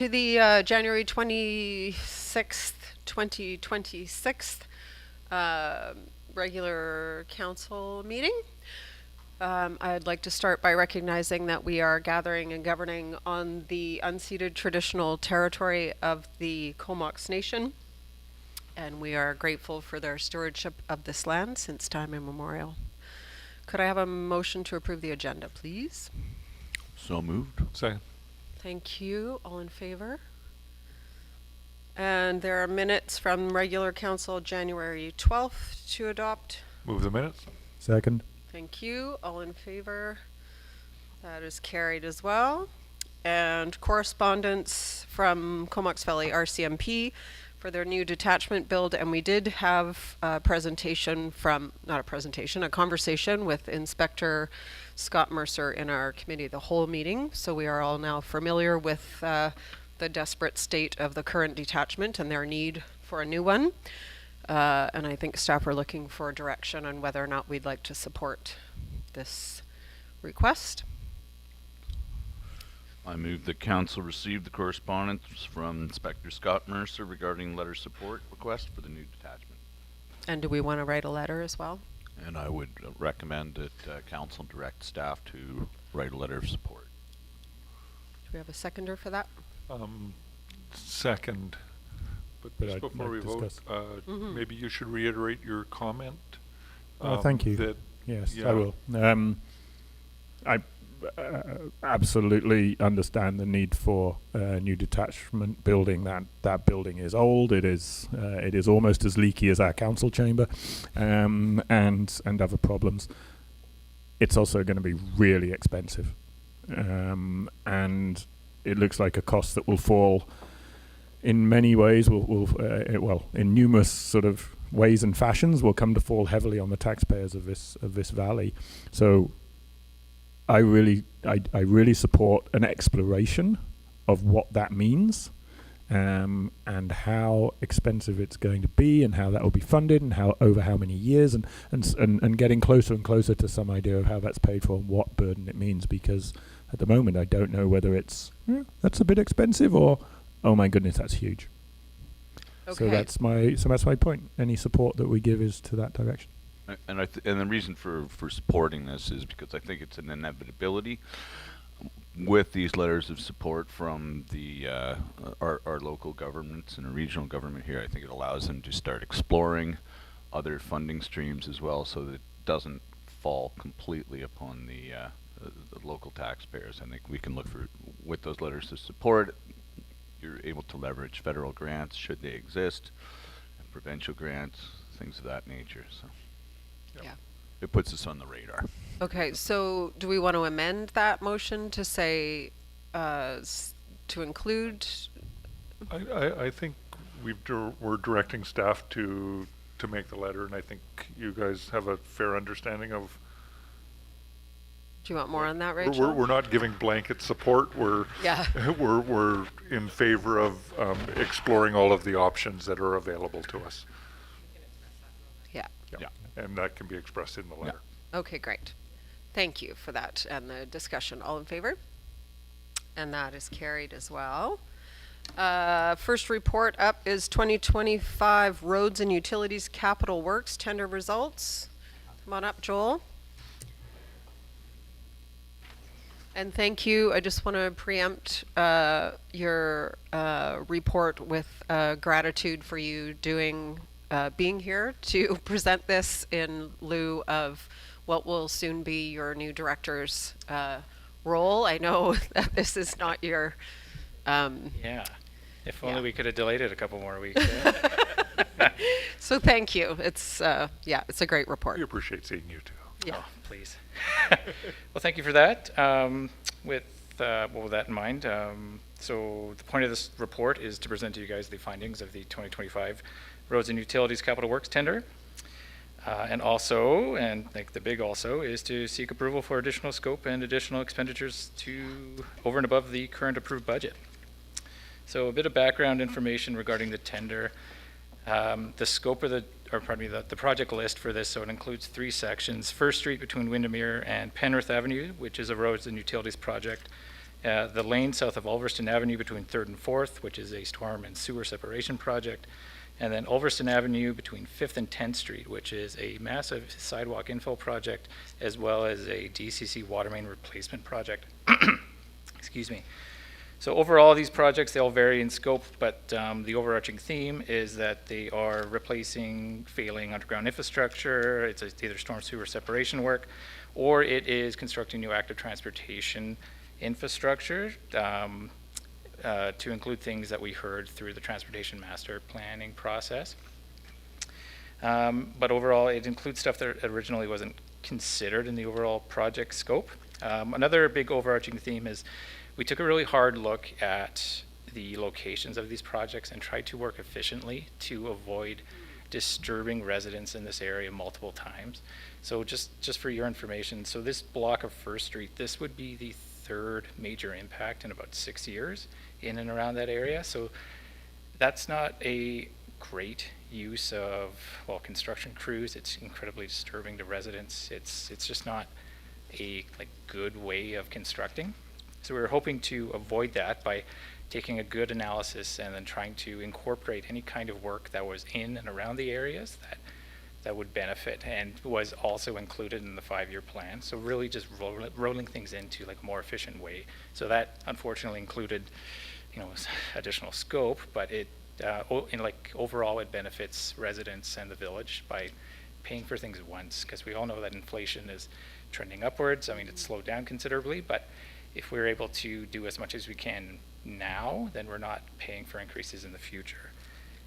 To the January 26th, 2026 regular council meeting. I'd like to start by recognizing that we are gathering and governing on the unceded traditional territory of the Comox Nation, and we are grateful for their stewardship of this land since time immemorial. Could I have a motion to approve the agenda, please? So moved. Second. Thank you. All in favor? And there are minutes from regular council January 12th to adopt. Move the minutes. Second. Thank you. All in favor? That is carried as well. And correspondence from Comox Valley RCMP for their new detachment build. And we did have a presentation from, not a presentation, a conversation with Inspector Scott Mercer in our committee the whole meeting. So we are all now familiar with the desperate state of the current detachment and their need for a new one. And I think staff are looking for direction on whether or not we'd like to support this request. I move the council receive the correspondence from Inspector Scott Mercer regarding letter support request for the new detachment. And do we want to write a letter as well? And I would recommend that council direct staff to write a letter of support. Do we have a seconder for that? Second. But But just I'd before we like to vote, discuss. maybe you should reiterate your comment. Thank you. That Yes, yeah. I will. I absolutely understand the need for a new detachment building. That building is old. It is almost as leaky as our council chamber, and other problems. It's also going to be really expensive, and it looks like a cost that will fall in many ways. Well, in numerous sort of ways and fashions, will come to fall heavily on the taxpayers of this valley. So I really support an exploration of what that means, and how expensive it's going to be, and how that will be funded, and how over how many years, and getting closer and closer to some idea of how that's paid for and what burden it means. Because at the moment, I don't know whether it's that's a bit expensive or oh my goodness, that's huge. Okay. So that's my point. Any support that we give is to that direction. And and the reason for supporting this is because I think it's an inevitability with these letters of support from the our local governments and the regional government here. I think it allows them to start exploring other funding streams as well, so that it doesn't fall completely upon the local taxpayers. I think we can look for, with those letters of support, you're able to leverage federal grants should they exist, and provincial grants, things of that nature. So Yeah. it puts us on the radar. Okay, so do we want to amend that motion to say, to include? I think we're directing staff to make the letter, and I think you guys have a fair understanding of. Do you want more on that, Rachel? We're not giving blanket support. Yeah. We're in favor of exploring all of the options that are available to us. Yeah. Yeah. And that can be expressed in the letter. Okay, great. Thank you for that and the discussion. All in favor? And that is carried as well. First report up is 2025 Roads and Utilities Capital Works tender results. Come on up, Joel. And thank you. I just want to preempt your report with gratitude for you being here to present this in lieu of what will soon be your new director's role. I know that this is not your. Yeah. If only Yeah. we could have delayed it a couple more weeks. So thank you. It's it's a great report. We appreciate seeing you too. Yeah. Oh, please. Well, thank you for that. With that in mind, so the point of this report is to present to you guys the findings of the 2025 Roads and Utilities Capital Works tender. And also, and like the big also, is to seek approval for additional scope and additional expenditures to over and above the current approved budget. So a bit of background information regarding the tender. The scope of the project list for this, so it includes 3 sections. First Street between Windermere and Penrith Avenue, which is a roads and utilities project the lane south of Ulverston Avenue between 3rd and 4th, which is a storm and sewer separation project, and then Ulverston Avenue between 5th and 10th Street, which is a massive sidewalk infill project, as well as a DCC water main replacement project. Excuse me. So overall, these projects, they all vary in scope, but the overarching theme is that they are replacing failing underground infrastructure. It's either storm sewer separation work, or it is constructing new active transportation infrastructure to include things that we heard through the transportation master planning process. But overall, it includes stuff that originally wasn't considered in the overall project scope. Another big overarching theme is we took a really hard look at the locations of these projects and tried to work efficiently to avoid disturbing residents in this area multiple times. So just for your information, so this block of First Street, this would be the third major impact in about 6 years in and around that area. So that's not a great use of, well, construction crews. It's incredibly disturbing to residents. It's just not a good way of constructing. So we were hoping to avoid that by taking a good analysis and then trying to incorporate any kind of work that was in and around the areas that would benefit and was also included in the 5-year plan. So really just rolling things into a more efficient way. So that unfortunately included, additional scope, but it overall it benefits residents and the village by paying for things once, because we all know that inflation is trending upwards. I mean, it's slowed down considerably, but if we're able to do as much as we can now, then we're not paying for increases in the future.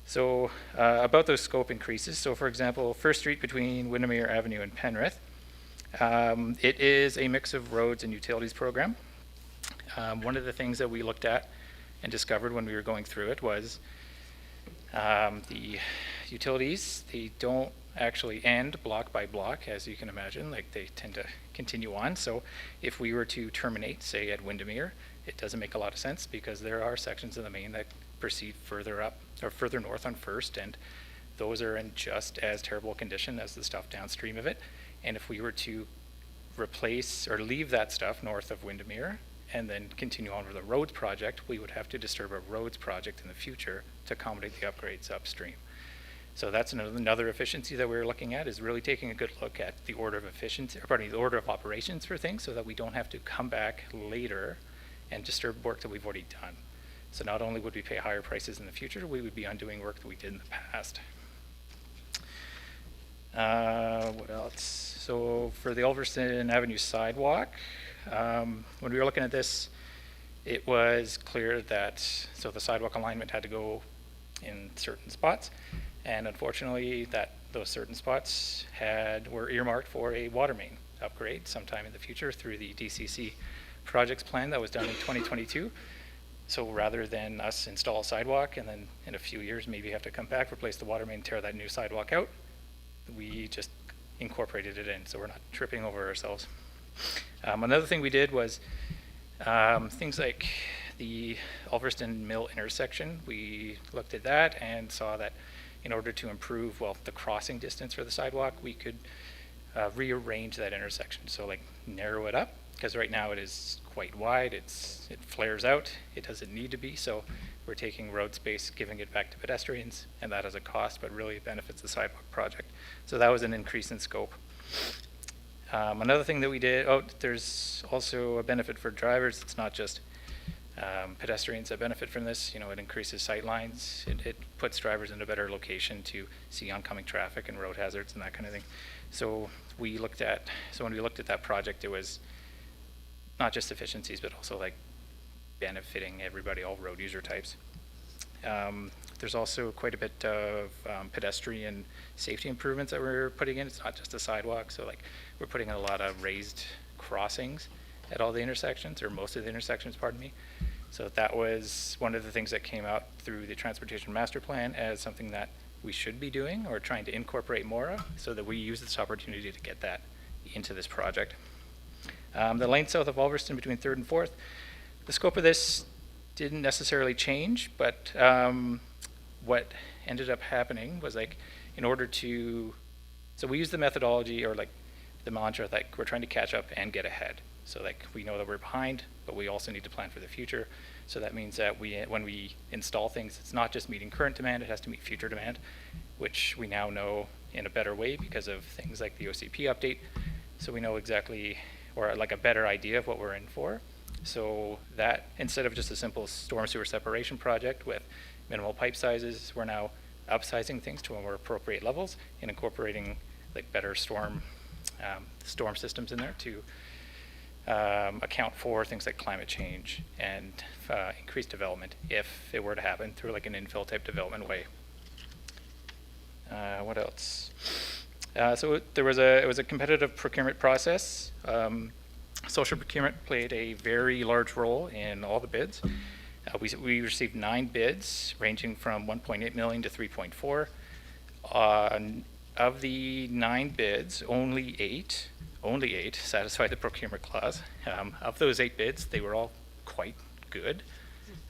So about those scope increases, so for example, First Street between Windermere Avenue and Penrith, it is a mix of roads and utilities program. One of the things that we looked at and discovered when we were going through it was the utilities, they don't actually end block by block, as you can imagine. They tend to continue on. So if we were to terminate, say at Windermere, it doesn't make a lot of sense because there are sections of the main that proceed further up or further north on First, and those are in just as terrible condition as the stuff downstream of it. And if we were to replace or leave that stuff north of Windermere and then continue on with a roads project, we would have to disturb a roads project in the future to accommodate the upgrades upstream. So that's another efficiency that we're looking at, is really taking a good look at the order of efficiency, or pardon me, the order of operations for things, so that we don't have to come back later and disturb work that we've already done. So not only would we pay higher prices in the future, we would be undoing work that we did in the past. What else? So for the Ulverston Avenue sidewalk, when we were looking at this, it was clear that, so the sidewalk alignment had to go in certain spots. And unfortunately, those certain spots were earmarked for a water main upgrade sometime in the future through the DCC projects plan that was done in 2022. So rather than us install a sidewalk and then in a few years maybe have to come back, replace the water main, tear that new sidewalk out, we just incorporated it in, so we're not tripping over ourselves. Another thing we did was things like the Ulverston Mill intersection. We looked at that and saw that in order to improve, the crossing distance for the sidewalk, we could rearrange that intersection. So narrow it up, because right now it is quite wide. It flares out. It doesn't need to be. So we're taking road space, giving it back to pedestrians, and that has a cost, but really it benefits the sidewalk project. So that was an increase in scope. Another thing that we did, there's also a benefit for drivers. It's not just pedestrians that benefit from this. It increases sight lines. It puts drivers in a better location to see oncoming traffic and road hazards and that kind of thing. So when we looked at that project, it was not just efficiencies, but also benefiting everybody, all road user types. There's also quite a bit of pedestrian safety improvements that we're putting in. It's not just a sidewalk, so we're putting in a lot of raised crossings at all the intersections, or most of the intersections, pardon me. So that was one of the things that came out through the Transportation Master Plan as something that we should be doing or trying to incorporate more of, so that we use this opportunity to get that into this project. The lane south of Ulverston between 3rd and 4th, the scope of this didn't necessarily change, but what ended up happening was in order to, so we used the methodology or the mantra we're trying to catch up and get ahead. So like we know that we're behind, but we also need to plan for the future. So that means that when we install things, it's not just meeting current demand, it has to meet future demand, which we now know in a better way because of things like the OCP update. So we know exactly, or like a better idea of what we're in for. So that instead of just a simple storm sewer separation project with minimal pipe sizes, we're now upsizing things to more appropriate levels and incorporating like better storm systems in there to account for things like climate change and increased development if it were to happen through like an infill type development way. What else? So it was a competitive procurement process. Social procurement played a very large role in all the bids. We received 9 bids ranging from 1.8 million to 3.4. Of the 9 bids, only eight satisfied the procurement clause. Of those 8 bids, they were all quite good.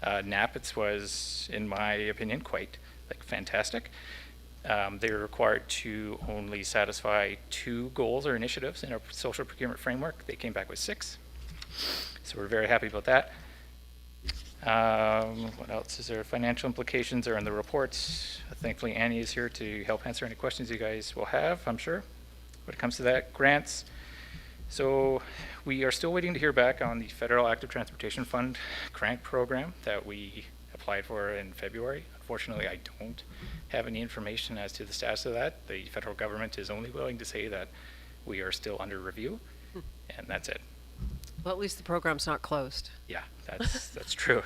NAPIT's was, in my opinion, quite like fantastic. They were required to only satisfy 2 goals or initiatives in our social procurement framework. They came back with 6. So we're very happy about that. What else is there? Financial implications are in the reports. Thankfully, Annie is here to help answer any questions you guys will have, I'm sure. When it comes to that, grants. So we are still waiting to hear back on the Federal Active Transportation Fund grant program that we applied for in February. Unfortunately, I don't have any information as to the status of that. The federal government is only willing to say that we are still under review, and that's it. Well, at least the program's not closed. Yeah, that's true.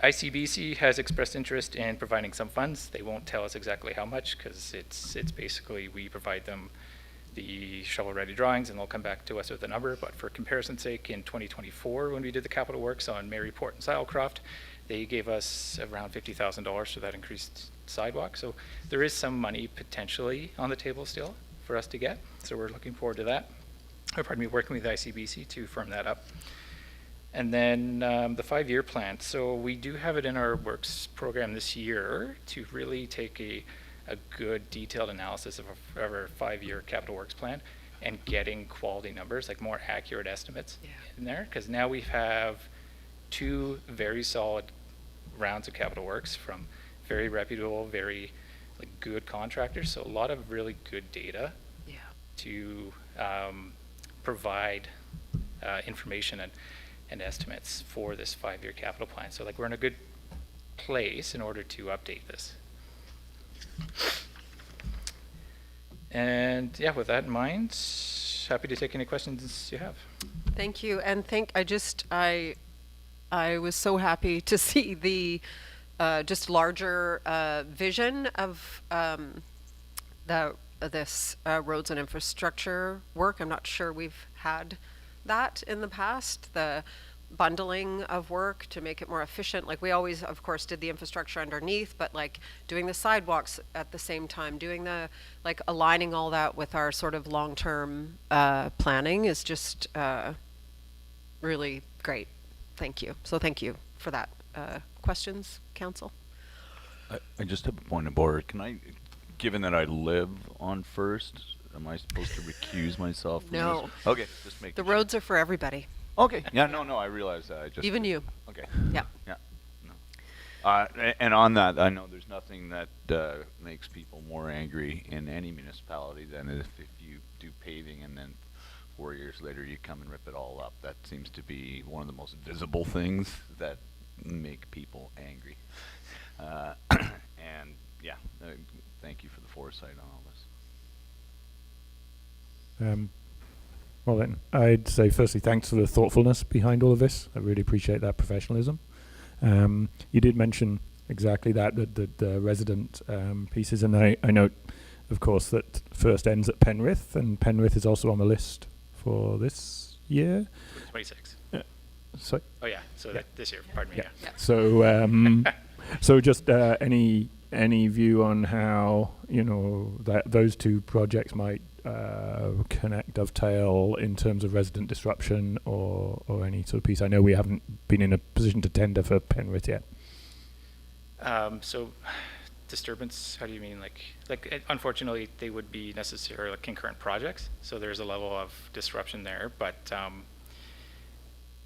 ICBC has expressed interest in providing some funds. They won't tell us exactly how much because it's basically we provide them the shovel-ready drawings and they'll come back to us with a number. But for comparison's sake, in 2024, when we did the capital works on Maryport and Silecroft, they gave us around $50,000 for that increased sidewalk. So there is some money potentially on the table still for us to get. So we're looking forward to that. Working with ICBC to firm that up. And then the 5-year plan. So we do have it in our works program this year to really take a good detailed analysis of our 5-year capital works plan and getting quality numbers, like more accurate estimates in there. Because now we have 2 very solid rounds of capital works from very reputable, very like good contractors. So a lot of really good data to provide information and estimates for this 5-year capital plan. So like we're in a good place in order to update this. And yeah, with that in mind, happy to take any questions you have. Thank you, and I was so happy to see the just larger vision of this roads and infrastructure work. I'm not sure we've had that in the past, the bundling of work to make it more efficient. Like we always, of course, did the infrastructure underneath, but like doing the sidewalks at the same time, doing the, like aligning all that with our sort of long-term planning is just really great. Thank you. So thank you for that. Questions, Council? I just have a point of order. Can I, given that I live on First, am I supposed to recuse myself from No. this? Okay, just make The roads are for everybody, Okay. Yeah, no, I realize that. I just even you. Okay. Yeah. Yeah. No. And on that, I know there's nothing that makes people more angry in any municipality than if you do paving and then 4 years later you come and rip it all up. That seems to be one of the most visible things that make people angry. And yeah, thank you for the foresight on all this. Well then, I'd say firstly thanks for the thoughtfulness behind all of this. I really appreciate that professionalism. You did mention exactly that, the resident pieces, and I note, of course, that First ends at Penrith, and Penrith is also on the list for this year. 26. So, Oh yeah, so that this year, pardon me. yeah. Yeah. So, so just any view on how that those 2 projects might connect, dovetail in terms of resident disruption or any sort of piece? I know we haven't been in a position to tender for Penrith yet. So disturbance, how do you mean? Unfortunately, they would be necessarily concurrent projects, so there's a level of disruption there. But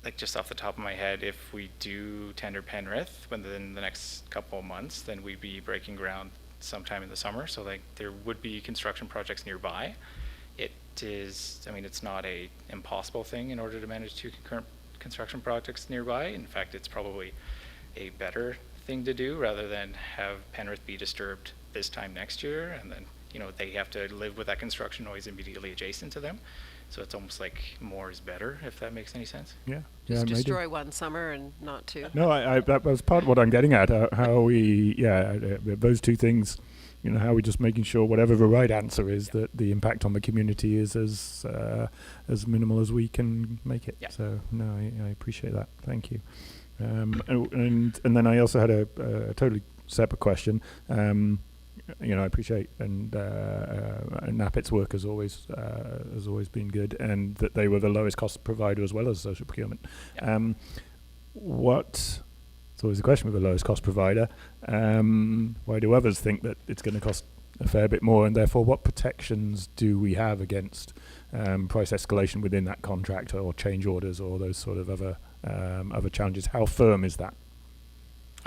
like just off the top of my head, if we do tender Penrith within the next couple of months, then we'd be breaking ground sometime in the summer. So like there would be construction projects nearby. It is, I mean, it's not a impossible thing in order to manage 2 concurrent construction projects nearby. In fact, it's probably a better thing to do rather than have Penrith be disturbed this time next year, and then, you know, they have to live with that construction noise immediately adjacent to them. So it's almost like more is better, if that makes any sense. Yeah. Just maybe. destroy one summer and not 2. No, I that was part of what I'm getting at. How we, those 2 things, you know, how we just making sure whatever the right answer is, that the impact on the community is as minimal as we can make it. Yeah. So no, I appreciate that. Thank you. And then I also had a totally separate question. You know, I appreciate and NAPIT's work has always been good, and that they were the lowest cost provider as well as social procurement. Yeah. It's always a question with the lowest cost provider. Why do others think that it's going to cost a fair bit more, and therefore what protections do we have against price escalation within that contract, or change orders, or those sort of other challenges? How firm is that?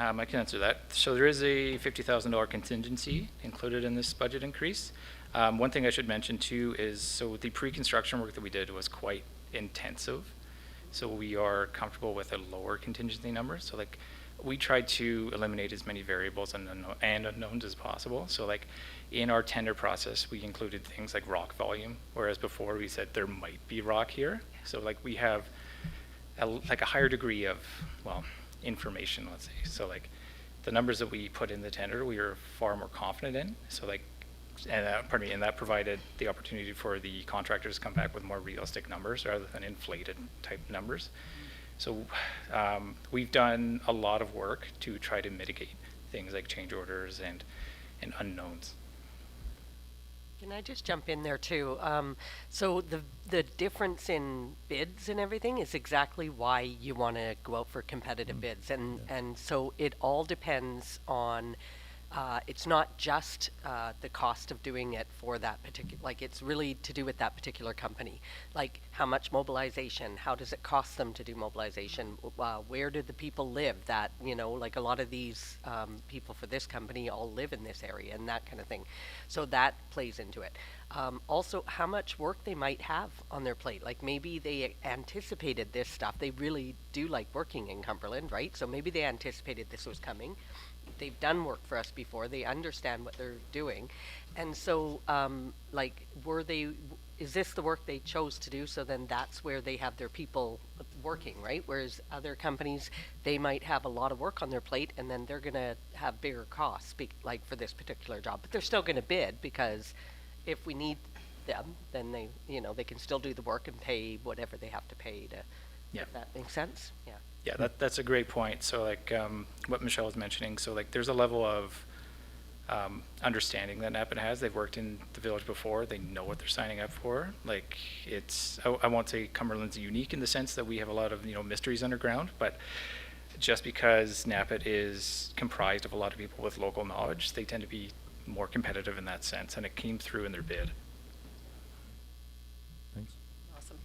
I can answer that. So there is a $50,000 contingency included in this budget increase. One thing I should mention too is, so the pre-construction work that we did was quite intensive. So we are comfortable with a lower contingency number. So like we tried to eliminate as many variables and unknowns as possible. So like in our tender process, we included things like rock volume, whereas before we said there might be rock here. So like we have a higher degree of, well, information, let's say. So like the numbers that we put in the tender, we are far more confident in. So like, and that provided the opportunity for the contractors to come back with more realistic numbers rather than inflated type numbers. So we've done a lot of work to try to mitigate things like change orders and unknowns. Can I just jump in there too? So the difference in bids and everything is exactly why you want to go out for competitive bids, and so it all depends on. It's not just the cost of doing it for that particular, like it's really to do with that particular company. Like how much mobilization, how does it cost them to do mobilization, where do the people live that, you know, like a lot of these people for this company all live in this area and that kind of thing. So that plays into it. Also, how much work they might have on their plate. Like maybe they anticipated this stuff. They really do like working in Cumberland, right? So maybe they anticipated this was coming. They've done work for us before. They understand what they're doing. And so, is this the work they chose to do? So then that's where they have their people working, right? Whereas other companies, they might have a lot of work on their plate and then they're going to have bigger costs, like for this particular job. But they're still going to bid, because if we need them, then they, you know, they can still do the work and pay whatever they have to pay to, Yeah. if that makes sense? Yeah. Yeah, that's a great point. So like what Michelle was mentioning, so like there's a level of understanding that NAPIT has. They've worked in the village before. They know what they're signing up for. Like it's, I won't say Cumberland's unique in the sense that we have a lot of, you know, mysteries underground, but just because NAPIT is comprised of a lot of people with local knowledge, they tend to be more competitive in that sense, and it came through in their bid. Thanks. Awesome.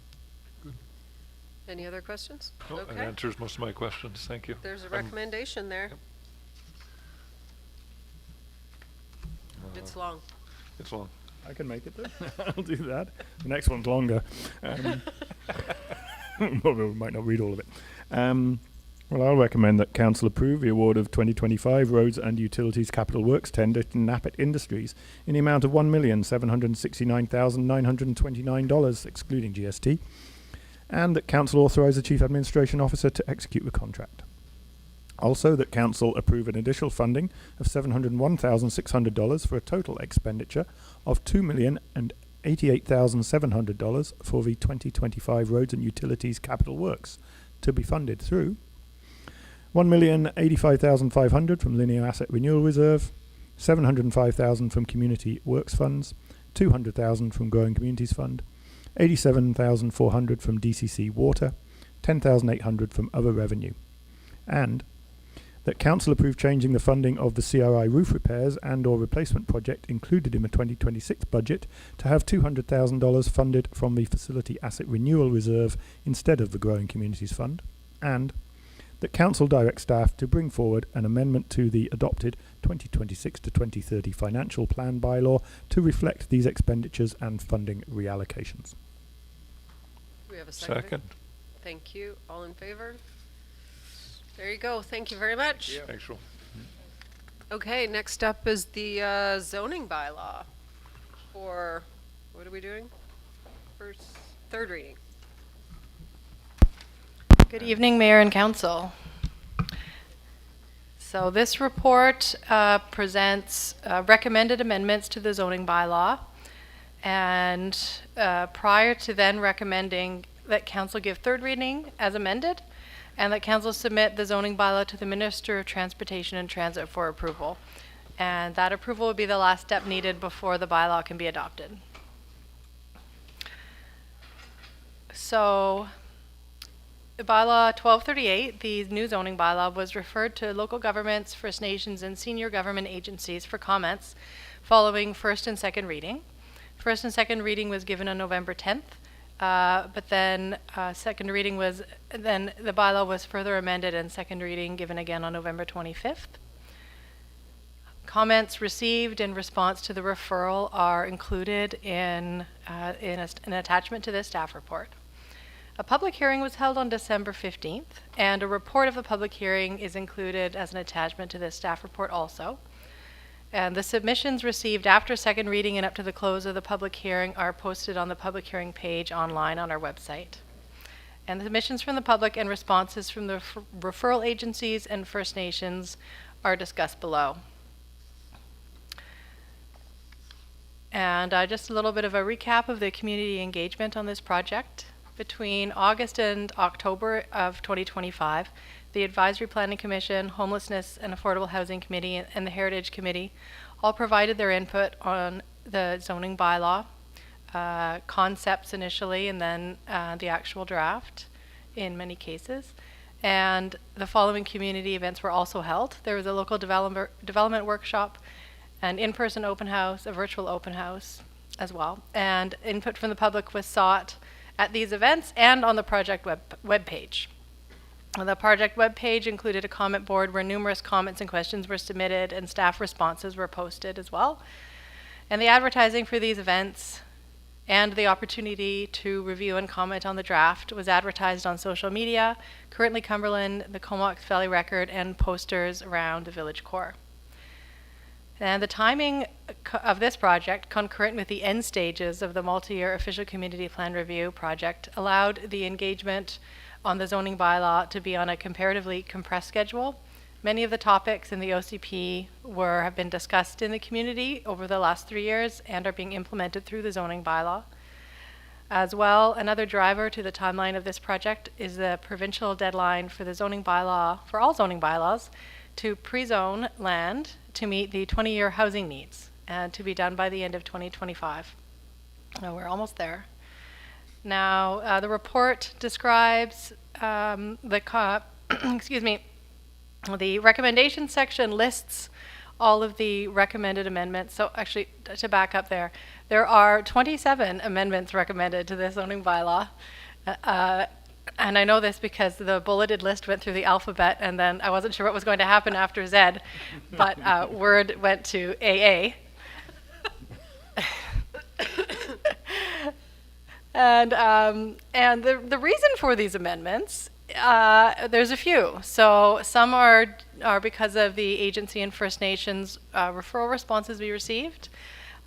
Any other questions? No, that Okay. answers most of my questions. Thank you. There's a recommendation there. It's long. It's long. I can make it then. I'll do that. The next one's longer. Well, we might not read all of it. Well, I'll recommend that Council approve the award of 2025 Roads and Utilities Capital Works tender to NAPIT Industries in the amount of $1,769,929, excluding GST, and that Council authorise the Chief Administration Officer to execute the contract. Also, that Council approve an additional funding of $701,600 for a total expenditure of $2,088,700 for the 2025 Roads and Utilities Capital Works, to be funded through $1,085,500 from Linear Asset Renewal Reserve, $705,000 from Community Works Funds, $200,000 from Growing Communities Fund, $87,400 from DCC Water, $10,800 from other revenue, and that council approve changing the funding of the CRI roof repairs and or replacement project included in the 2026 budget to have $200,000 funded from the Facility Asset Renewal Reserve instead of the Growing Communities Fund, and that council direct staff to bring forward an amendment to the adopted 2026 to 2030 financial plan bylaw to reflect these expenditures and funding reallocations. Do we have a second? Second. Thank you. All in favor? There you go. Thank you very much. Thanks, Joel. Okay, next up is the zoning bylaw for, what are we doing? Third reading. Good evening, Mayor and Council. So this report presents recommended amendments to the zoning bylaw, and prior to then recommending that Council give third reading as amended, and that Council submit the zoning bylaw to the Minister of Transportation and Transit for approval. And that approval would be the last step needed before the bylaw can be adopted. So, the bylaw 1238, the new zoning bylaw, was referred to local governments, First Nations, and senior government agencies for comments following first and second reading. First and second reading was given on November 10th, but then second reading was, then the bylaw was further amended and second reading given again on November 25th. Comments received in response to the referral are included in an attachment to this staff report. A public hearing was held on December 15th, and a report of the public hearing is included as an attachment to this staff report also. And the submissions received after second reading and up to the close of the public hearing are posted on the public hearing page online on our website. And the submissions from the public and responses from the referral agencies and First Nations are discussed below. And just a little bit of a recap of the community engagement on this project. Between August and October of 2025, the Advisory Planning Commission, Homelessness and Affordable Housing Committee, and the Heritage Committee all provided their input on the zoning bylaw, concepts initially, and then the actual draft in many cases. And the following community events were also held. There was a local development workshop, an in-person open house, a virtual open house as well. And input from the public was sought at these events and on the project webpage. The project webpage included a comment board where numerous comments and questions were submitted and staff responses were posted as well. And the advertising for these events and the opportunity to review and comment on the draft was advertised on social media, Currently Cumberland, the Comox Valley Record, and posters around the village core. And the timing of this project, concurrent with the end stages of the multi-year official community plan review project, allowed the engagement on the zoning bylaw to be on a comparatively compressed schedule. Many of the topics in the OCP have been discussed in the community over the last 3 years and are being implemented through the zoning bylaw. As well, another driver to the timeline of this project is the provincial deadline for the zoning bylaw, for all zoning bylaws, to pre-zone land to meet the 20-year housing needs, and to be done by the end of 2025. We're almost there. Now, the report describes excuse me, the recommendation section lists all of the recommended amendments. So actually, to back up there are 27 amendments recommended to the zoning bylaw. And I know this because the bulleted list went through the alphabet, and then I wasn't sure what was going to happen after Z, but word went to AA. And the reason for these amendments, there's a few. So some are because of the agency and First Nations referral responses we received.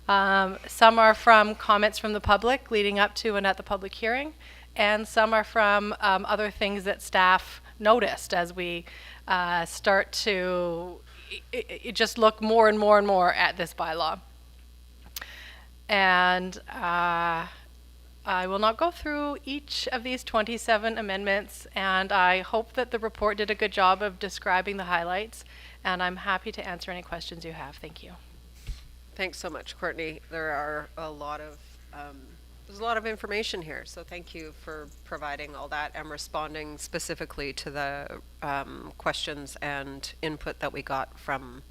Some are from comments from the public leading up to and at the public hearing. And some are from other things that staff noticed as we start to just look more and more and more at this bylaw. And I will not go through each of these 27 amendments, and I hope that the report did a good job of describing the highlights, and I'm happy to answer any questions you have. Thank you. Thanks so much, Courtney. There are a lot of There's a lot of information here, so thank you for providing all that and responding specifically to the questions and input that we got from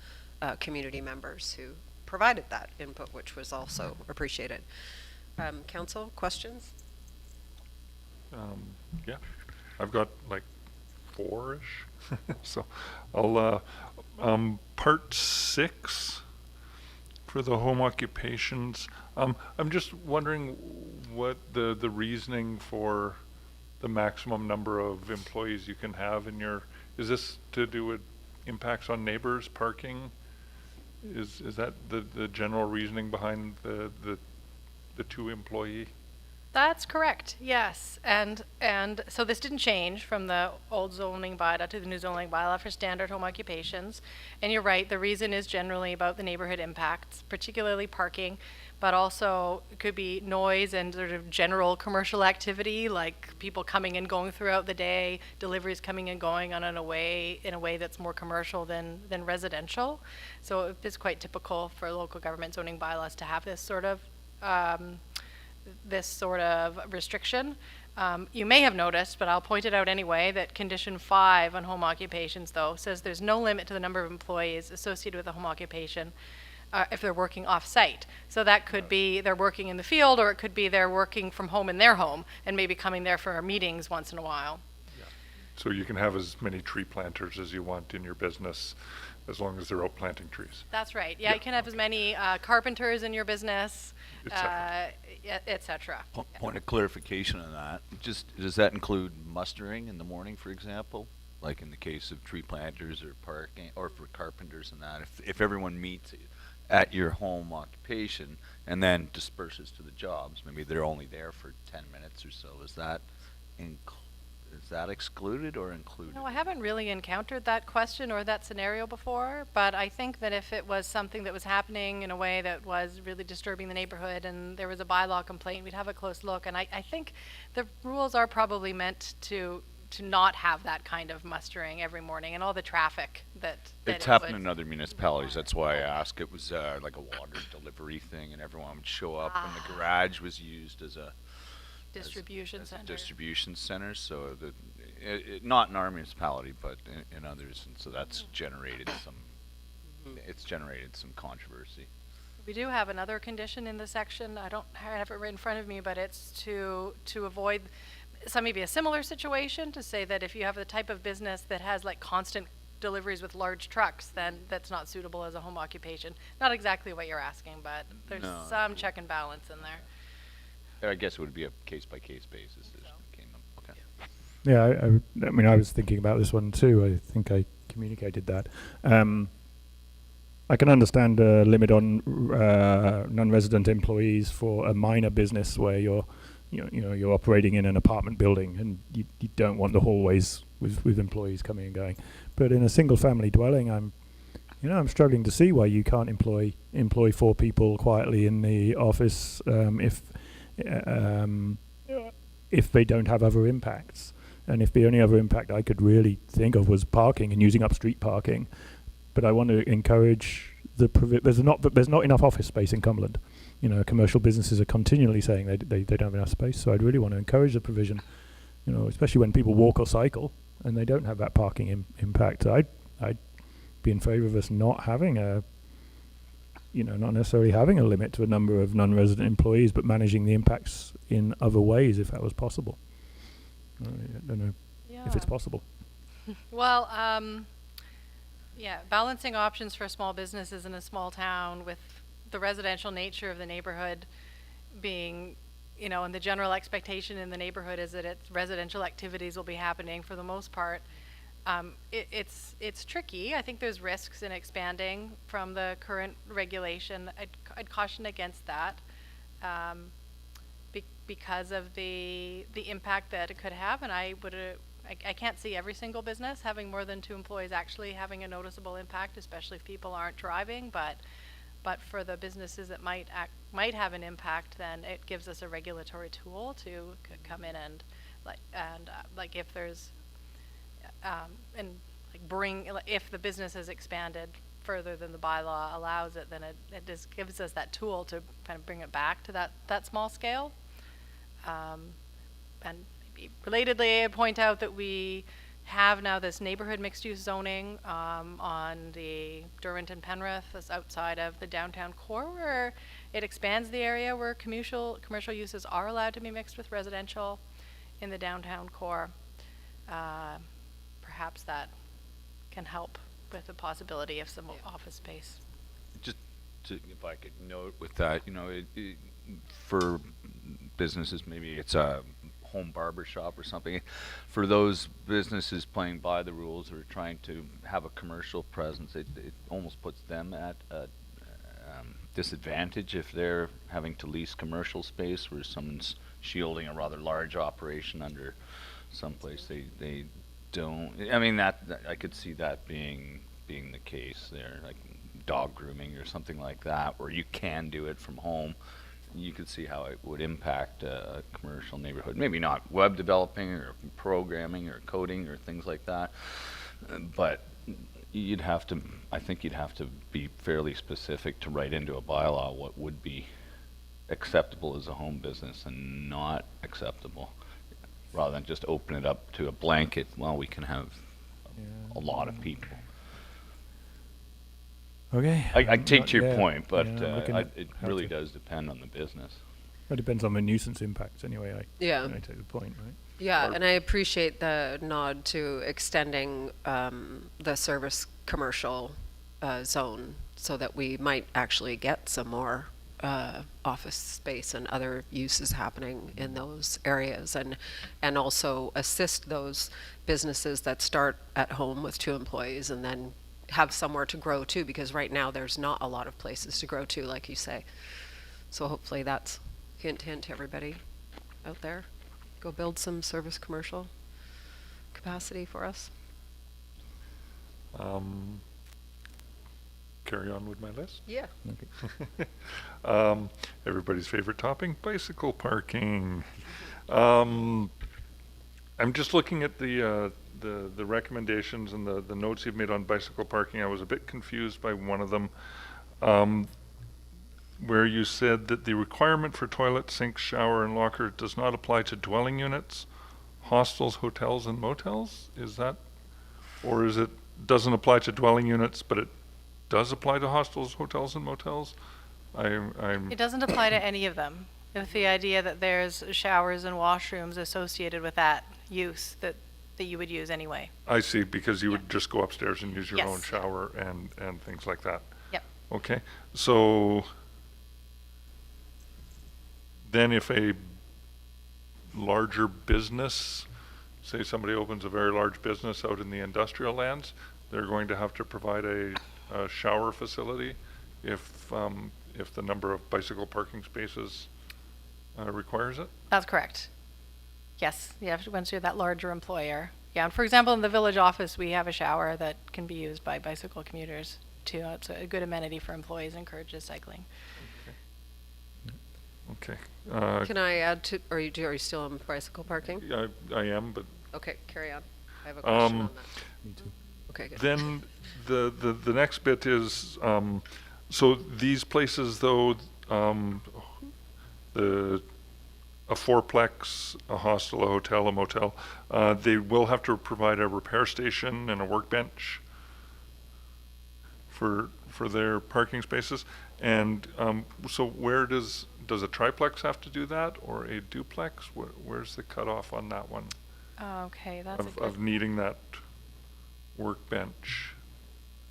community members who provided that input, which was also appreciated. Council, questions? Yeah, I've got like 4-ish. So I'll, part 6 for the home occupations. I'm just wondering what the reasoning for the maximum number of employees you can have in your, is this to do with impacts on neighbors, parking? Is that the general reasoning behind the 2 employee? That's correct, yes. And so this didn't change from the old zoning bylaw to the new zoning bylaw for standard home occupations. And you're right, the reason is generally about the neighborhood impacts, particularly parking, but also it could be noise and sort of general commercial activity, like people coming and going throughout the day, deliveries coming and going in a way that's more commercial than residential. So it's quite typical for local government zoning bylaws to have this sort of restriction. You may have noticed, but I'll point it out anyway, that condition 5 on home occupations, though, says there's no limit to the number of employees associated with a home occupation if they're working off-site. So that could be they're working in the field, or it could be they're working from home in their home and maybe coming there for meetings once in a while. So you can have as many tree planters as you want in your business, as long as they're out planting trees. That's right. Yeah, you can have as many carpenters in your business, et cetera. Point of clarification on that. Does that include mustering in the morning, for example? Like in the case of tree planters or parking, or for carpenters and that, if everyone meets at your home occupation and then disperses to the jobs, maybe they're only there for 10 minutes or so, is that excluded or included? No, I haven't really encountered that question or that scenario before, but I think that if it was something that was happening in a way that was really disturbing the neighborhood and there was a bylaw complaint, we'd have a close look. And I think the rules are probably meant to not have that kind of mustering every morning and all the traffic that It's happened in other municipalities. That's why I asked. It was like a water delivery thing, and everyone would show up, and the garage was used as a distribution as center. a distribution center. So not in our municipality, but in others, and so that's generated some. It's generated some controversy. We do have another condition in the section. I don't have it right in front of me, but it's to avoid maybe a similar situation, to say that if you have the type of business that has like constant deliveries with large trucks, then that's not suitable as a home occupation. Not exactly what you're asking, but there's some check and balance in there. I guess it would be a case-by-case basis. Okay. Yeah, I mean, I was thinking about this one too. I think I communicated that. I can understand a limit on non-resident employees for a minor business where you're operating in an apartment building and you don't want the hallways with employees coming and going. But in a single-family dwelling, I'm struggling to see why you can't employ 4 people quietly in the office if they don't have other impacts. And if the only other impact I could really think of was parking and using up street parking, but I want to encourage there's not enough office space in Cumberland. Commercial businesses are continually saying they don't have enough space. So I'd really want to encourage the provision, especially when people walk or cycle and they don't have that parking impact. I'd be in favour of us not having not necessarily having a limit to a number of non-resident employees, but managing the impacts in other ways if that was possible. I don't know if it's possible. Well, balancing options for small businesses in a small town with the residential nature of the neighborhood being, and the general expectation in the neighborhood is that its residential activities will be happening for the most part. It's tricky. I think there's risks in expanding from the current regulation. I'd caution against that because of the impact that it could have, and I can't see every single business having more than 2 employees actually having a noticeable impact, especially if people aren't driving. But for the businesses that might have an impact, then it gives us a regulatory tool to come in and if there's if the business has expanded further than the bylaw allows it, then it just gives us that tool to kind of bring it back to that small scale. And maybe relatedly, I point out that we have now this neighborhood mixed-use zoning on the Derwent and Penrith, that's outside of the downtown core, where it expands the area where commercial uses are allowed to be mixed with residential in the downtown core. Perhaps that can help with the possibility of some office space. Just if I could note with that, for businesses, maybe it's a home barber shop or something. For those businesses playing by the rules or trying to have a commercial presence, it almost puts them at a disadvantage if they're having to lease commercial space where someone's shielding a rather large operation under someplace. They don't. I mean, that I could see that being the case there, like dog grooming or something like that, where you can do it from home. You could see how it would impact a commercial neighborhood. Maybe not web developing or programming or coding or things like that, but I think you'd have to be fairly specific to write into a bylaw what would be acceptable as a home business and not acceptable, rather than just open it up to a blanket. Well, we can have a lot of people. Okay. I take to your Yeah, point, but yeah, I'm looking at it how really to- does depend on the business. It depends on the nuisance impacts anyway. Yeah. I take the point, right? Yeah, and I appreciate the nod to extending the service commercial zone so that we might actually get some more office space and other uses happening in those areas, and also assist those businesses that start at home with 2 employees and then have somewhere to grow to, because right now there's not a lot of places to grow to, like you say. So hopefully that's hint to everybody out there. Go build some service commercial capacity for us. Carry on with my list. Yeah. Everybody's favorite topic, bicycle parking. I'm just looking at the recommendations and the notes you've made on bicycle parking. I was a bit confused by one of them, where you said that the requirement for toilet, sink, shower, and locker does not apply to dwelling units, hostels, hotels, and motels. Is that, or is it doesn't apply to dwelling units, but it does apply to hostels, hotels, and motels? I'm It doesn't apply to any of them, with the idea that there's showers and washrooms associated with that use that you would use anyway. I see, because you would just go upstairs and use your own Yes. shower and things like that. Yep. Okay, so then if a larger business, say somebody opens a very large business out in the industrial lands, they're going to have to provide a shower facility if the number of bicycle parking spaces requires it? That's correct. Yes, you have to, once you're that larger employer. Yeah, and for example, in the village office, we have a shower that can be used by bicycle commuters too. It's a good amenity for employees, encourages cycling. Okay. Can I add to, are you still on bicycle parking? I am, but Okay, carry on. I have a question on that. Me too. Okay, good. then the next bit is, so these places though, a fourplex, a hostel, a hotel, a motel, they will have to provide a repair station and a workbench for their parking spaces. And so where does a triplex have to do that, or a duplex? Where's the cutoff on that one Okay, that's a of needing that workbench?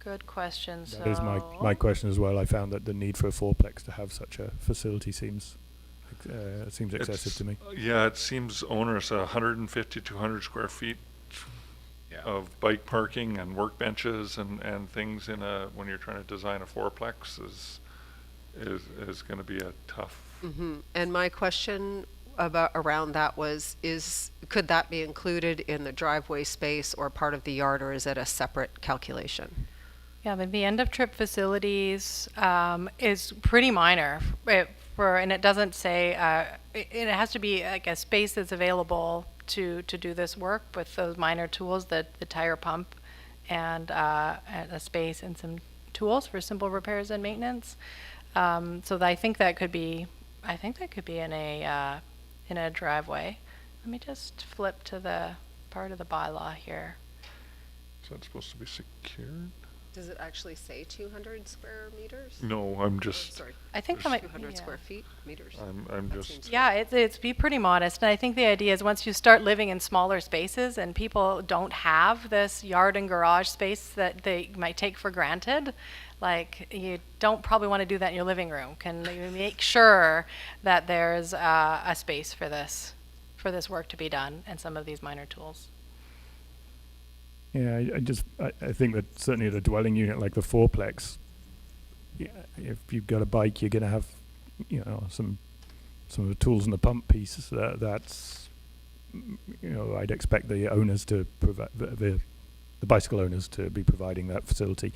good question. That is my question as well. I found that the need for a fourplex to have such a facility seems excessive to me. Yeah, it seems onerous. 150, 200 square feet Yeah. of bike parking and workbenches and things when you're trying to design a fourplex is going to be a tough. And my question around that was, could that be included in the driveway space or part of the yard, or is it a separate calculation? Yeah, the end of trip facilities is pretty minor. And it doesn't say, it has to be like a space that's available to do this work with those minor tools, the tire pump and a space and some tools for simple repairs and maintenance. So I think that could be in in a driveway. Let me just flip to the part of the bylaw here. Is that supposed to be secured? Does it actually say 200 square meters? No, I'm Oh, just, sorry, I think There's 200 yeah. square feet, meters. I'm That just, seems Yeah, it's be pretty modest, and I think the idea is once you start living in smaller spaces and people don't have this yard and garage space that they might take for granted, like you don't probably want to do that in your living room. Can you make sure that there's a space for this work to be done and some of these minor tools? Yeah, I think that certainly at a dwelling unit like the fourplex, yeah, if you've got a bike, you're going to have, some of the tools and the pump pieces. That's, I'd expect the owners to provide the bicycle owners to be providing that facility.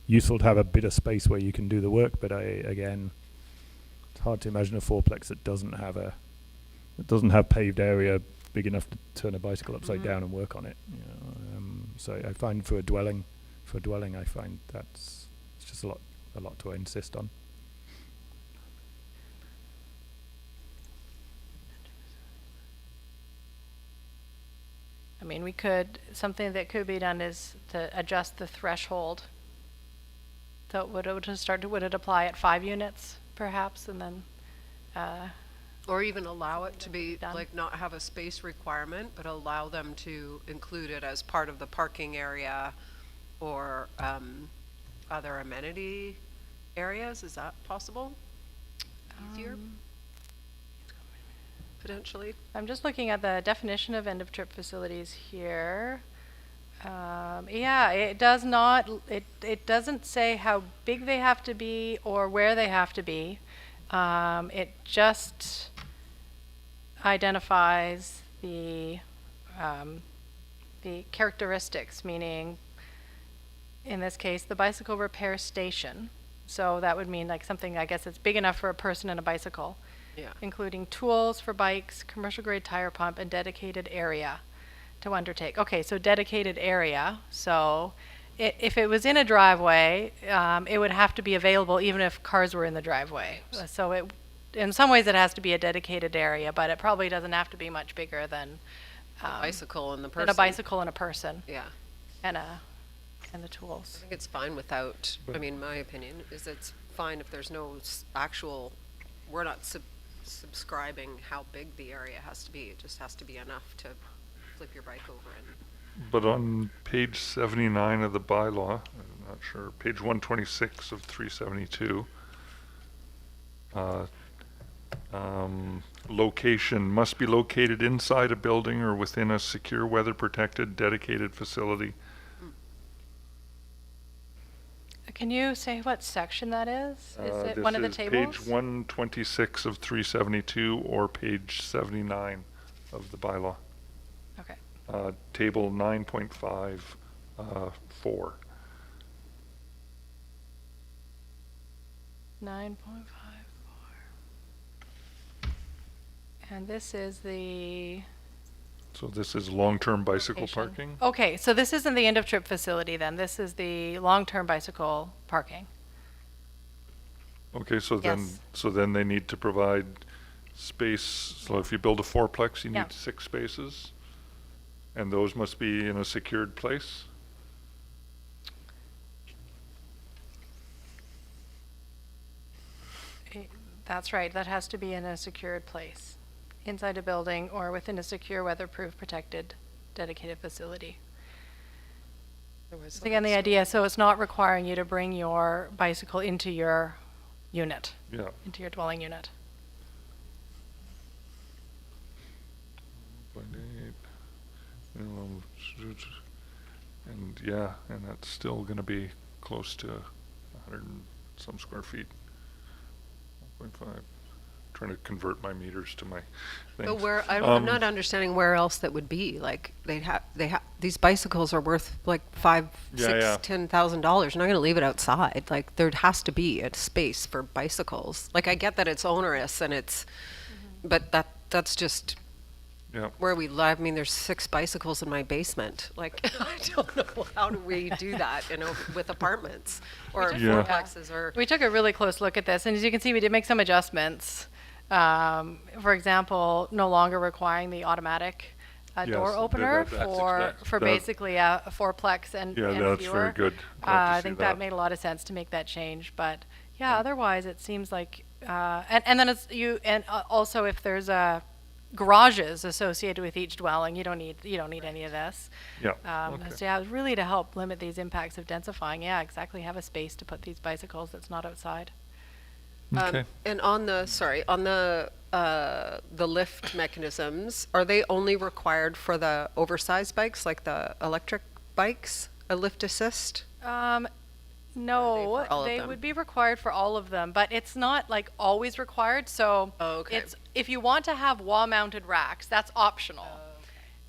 Useful to have a bit of space where you can do the work, but again, it's hard to imagine a fourplex that doesn't have paved area big enough to turn a bicycle upside down and work on it. So I find for a dwelling, I find it's just a lot to insist on. I mean, something that could be done is to adjust the threshold. So would it apply at 5 units perhaps, and then, Or even allow it to be, Done. like, not have a space requirement, but allow them to include it as part of the parking area or other amenity areas. Is that possible? Easier? Potentially? I'm just looking at the definition of end-of-trip facilities here. Yeah, it does not, it doesn't say how big they have to be or where they have to be. It just identifies the characteristics, meaning, in this case, the bicycle repair station. So that would mean like something, I guess, that's big enough for a person and a bicycle, Yeah. including tools for bikes, commercial grade tire pump, and dedicated area to undertake. Okay, so dedicated area. So if it was in a driveway, it would have to be available even if cars were in the driveway. So in some ways it has to be a dedicated area, but it probably doesn't have to be much bigger than A bicycle and the person. than a bicycle and a person Yeah. and the I tools. think it's fine without, I But- mean, my opinion is it's fine if there's no we're not subscribing how big the area has to be. It just has to be enough to flip your bike over and. but on page 79 of the bylaw, I'm not sure, page 126 of 372, location must be located inside a building or within a secure weather-protected dedicated facility. Can you say what section that is? Is it one of the This tables? is page 126 of 372 or page 79 of the bylaw. Okay. Table 9.5, 4. 9.54. And this is the So this is long-term bicycle location. parking? Okay, so this isn't the end-of-trip facility then. This is the long-term bicycle parking. Okay, so Yes. then they need to provide space, so if you build a fourplex, you Yeah. need 6 spaces? And those must be in a secured place? That's right, that has to be in a secured place, inside a building or within a secure, weatherproof, protected, dedicated facility. Otherwise, So again, the idea, so it's not requiring you to bring your bicycle into your unit, Yeah. into your dwelling unit. 0.8, and yeah, and that's still gonna be close to 100 and some square feet. 1.5. Trying to convert my meters to my things. But I'm not understanding where else that would be. Like these bicycles are worth like $5,000, Yeah, $6,000, yeah. $10,000. You're not going to leave it outside. Like there has to be a space for bicycles. Like I get that it's onerous and it's, but that's just Yeah. where we live. I mean, there's 6 bicycles in my basement. Like I don't know how do we do that, with apartments or Yeah. fourplexes or. We took a really close look at this, and as you can see, we did make some adjustments For example, no longer requiring the automatic door Yes, opener that's for that- basically a fourplex and Yeah, and that's fewer. very good. Glad to I see think that. that made a lot of sense to make that change, but yeah, otherwise it seems like, and then it's you, and also if there's garages associated with each dwelling, you don't need any of this. Yeah, So okay. yeah, really to help limit these impacts of densifying, yeah, exactly, have a space to put these bicycles that's not outside. Okay. And on the lift mechanisms, are they only required for the oversized bikes, like the electric bikes, a lift assist? No, for all of they them? would be required for all of them, but it's not like always required. So Oh, okay. it's if you want to have wall-mounted racks, that's optional.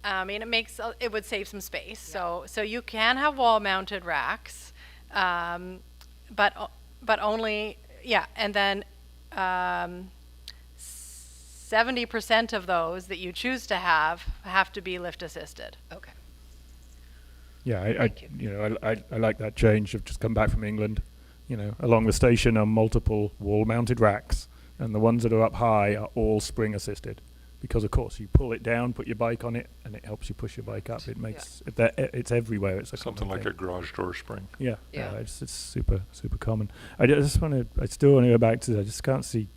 I mean, it would save some space. So you can have wall-mounted racks, but only and then 70% of those that you choose to have to be lift assisted. Okay. Yeah, I Thank you. you know, I like that change. I've just come back from England. You know, along the station are multiple wall-mounted racks, and the ones that are up high are all spring-assisted, because of course you pull it down, put your bike on it, and it helps you push your bike up. It makes it's everywhere. It's a Something common like thing. a garage door spring. Yeah, Yeah. it's super common. I still want to go back to. I just can't see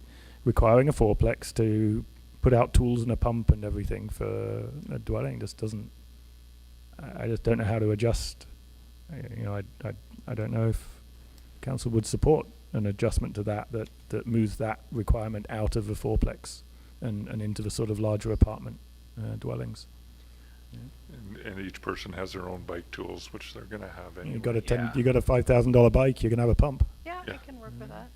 requiring a fourplex to put out tools and a pump and everything for a dwelling. Just doesn't. I just don't know how to adjust. I don't know if council would support an adjustment to that moves that requirement out of a fourplex and into the sort of larger apartment dwellings. And each person has their own bike tools, which they're going to have anyway. You got a Yeah. you got a $5,000 bike, you're gonna have a pump. Yeah, Yeah. I can work with that.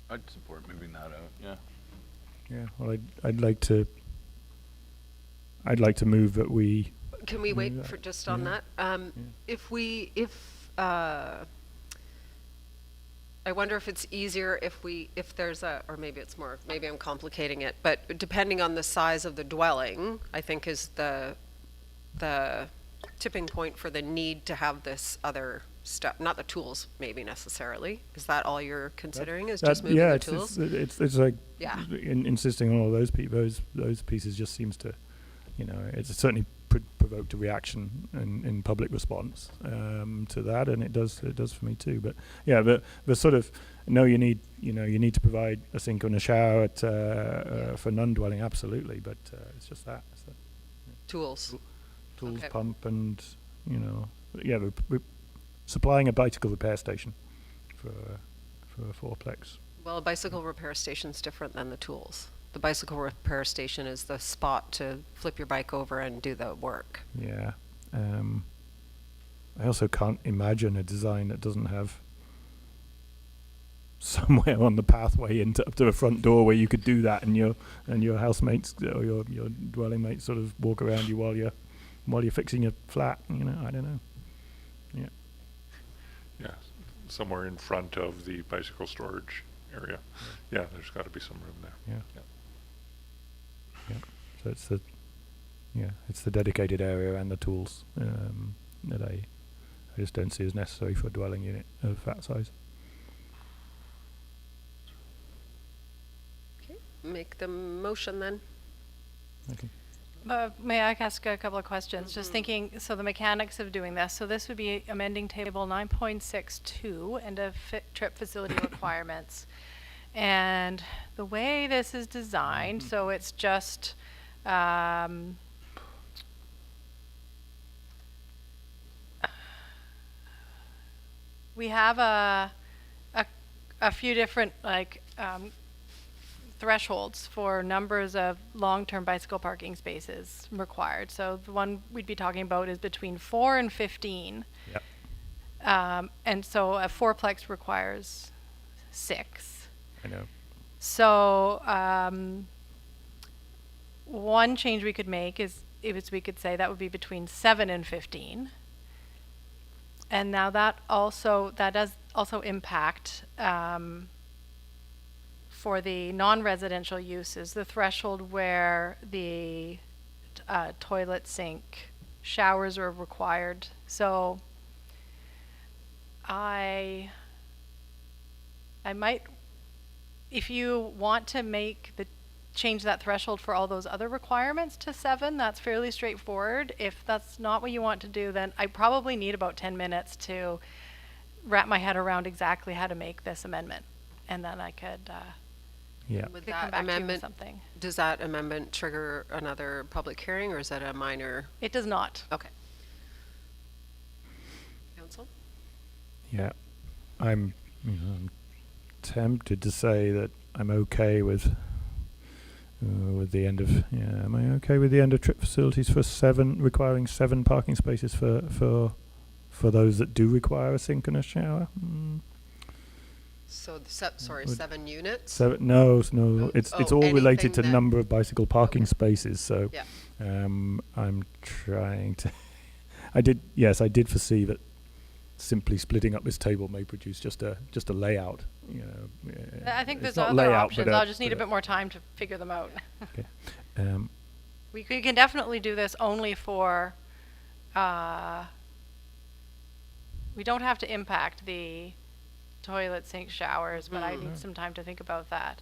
I'd support moving that out. Yeah. Yeah. Well, I'd like to move that we. Can we wait Yeah. for just on Yeah. that? I wonder if it's easier if there's or maybe it's more, maybe I'm complicating it, but depending on the size of the dwelling, I think is the tipping point for the need to have this other stuff, not the tools maybe necessarily. Is that all you're considering, is just moving the tools? It's like Yeah. insisting on all those those pieces just seems to, it's certainly provoked a reaction in public response to that, and it does for me too. But yeah, the sort of you need to provide a sink and a shower for non-dwelling, absolutely. But it's just that. So, Tools. tools, Okay. pump, and we're supplying a bicycle repair station for a fourplex. Well, a bicycle repair station's different than the tools. The bicycle repair station is the spot to flip your bike over and do the work. Yeah. I also can't imagine a design that doesn't have somewhere on the pathway up to the front door where you could do that, and your housemates or your dwelling mates sort of walk around you while you're fixing your flat. I don't know. Yeah. Yeah, somewhere in front of the bicycle storage area. Yeah, there's got to be some room there. Yeah. Yeah. So it's the dedicated area and the tools that I just don't see as necessary for a dwelling unit of that size. Okay, make the motion then. Okay. May I ask a couple of questions? Just thinking, so the mechanics of doing this. So this would be amending table 9.62 and a trip facility requirements. And the way this is designed, so it's just we have a few different thresholds for numbers of long-term bicycle parking spaces required. So the one we'd be talking about is between 4 and 15. Yeah. And so a fourplex requires 6. I know. So one change we could make is we could say that would be between 7 and 15. And now that does also impact for the non-residential uses, the threshold where the toilet, sink, showers are required. So I might, if you want to change that threshold for all those other requirements to 7, that's fairly straightforward. If that's not what you want to do, then I probably need about 10 minutes to wrap my head around exactly how to make this amendment. And then I could, Yeah. Would could come that back to you with amendment, something. does that amendment trigger another public hearing, or is that a minor? It does not. Okay. Council? Yeah, I'm tempted to say that I'm okay with the end of. Yeah, am I okay with the end of trip facilities for requiring 7 parking spaces for those that do require a synchronous shower? So, sorry, Would- 7 units? No, Oh, it's oh, all related anything to that- number of bicycle parking Okay. spaces. So Yeah. I'm trying to. I did foresee that simply splitting up this table may produce just a layout. I think It's there's not other layout, options. but I'll just need a but bit more time to figure them out. Um, We can definitely do this only for, we don't have to impact the toilet, sink, showers, but I need some time to think about that.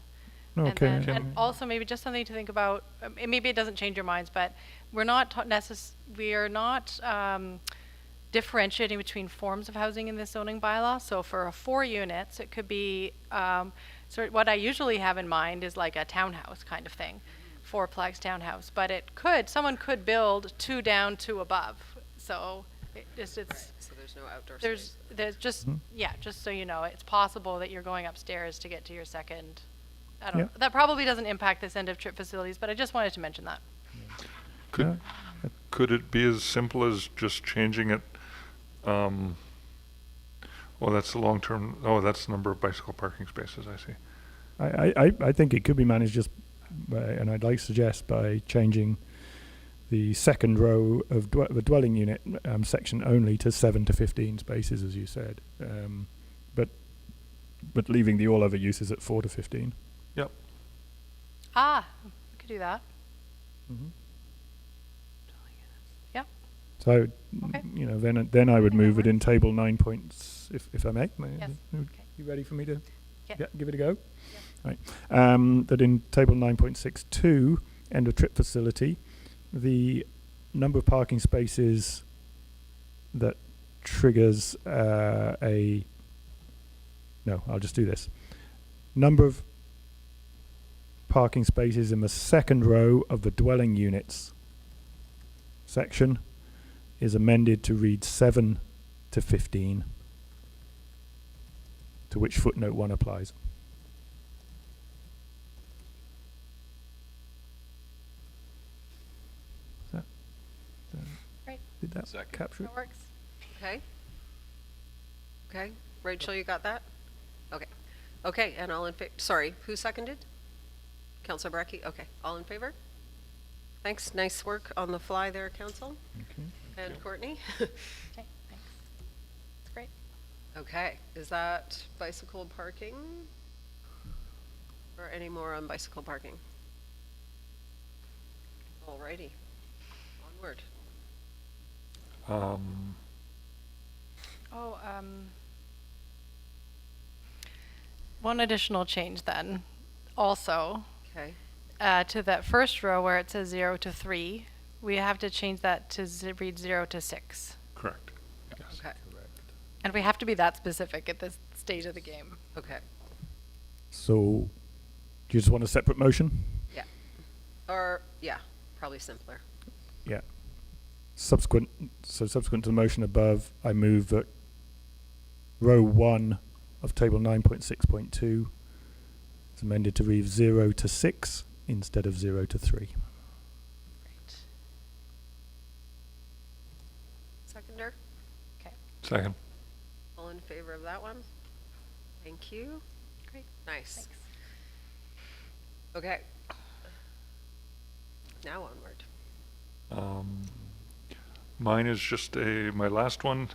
okay. And also maybe just something to think about, maybe it doesn't change your minds, but we're not differentiating between forms of housing in this zoning bylaw. So for a 4 units, it could be, what I usually have in mind is like a townhouse kind of thing, 4-plex townhouse. But someone could build 2 down, 2 above. So it's So there's no outdoor there's space. just just so you know, it's possible that you're going upstairs to get to your second. I don't Yeah. know. That probably doesn't impact this end of trip facilities, but I just wanted to mention that. Could it be as simple as just changing it? Well, that's the long-term. Oh, that's the number of bicycle parking spaces. I see. I think it could be managed just and I'd like to suggest by changing the second row of the dwelling unit section only to 7 to 15 spaces, as you said, but leaving the all other uses at 4 to 15. Yep. We could do that. Yeah. So, Okay. then I would that move it in works. table 9 points, if I may. Yes. You ready for me to Yeah. give it a go? Right. That in table 9.62, end of trip facility, the number of parking spaces that triggers no, I'll just do this. Number of parking spaces in the second row of the dwelling units section is amended to read 7 to 15, to which footnote 1 applies. Great. Did that Second. capture it? That works. Okay. Okay. Rachel, you got that? Okay. Okay, and all in favor, sorry, who seconded? Councillor Brecky? Okay, all in favor? Thanks, nice work on the fly there, Council. Okay. And Courtney? Okay, thanks. That's great. Okay, is that bicycle parking? Or any more on bicycle parking? Alrighty, onward. One additional change then, also, Okay, to that first row where it says 0 to 3, we have to change that to read 0 to 6. Correct. Yes. okay, And we have to be that specific at this stage of the game. okay, So, do you just want a separate motion? yeah. Or, yeah, probably simpler. Yeah. Subsequent to the motion above, I move that row 1 of table 9.6.2 is amended to read 0 to 6 instead of 0 to 3. Great. Seconder, Second. all in favor of that one? Thank you. Great. Nice. Thanks. Okay. Now onward. Mine is just my last one.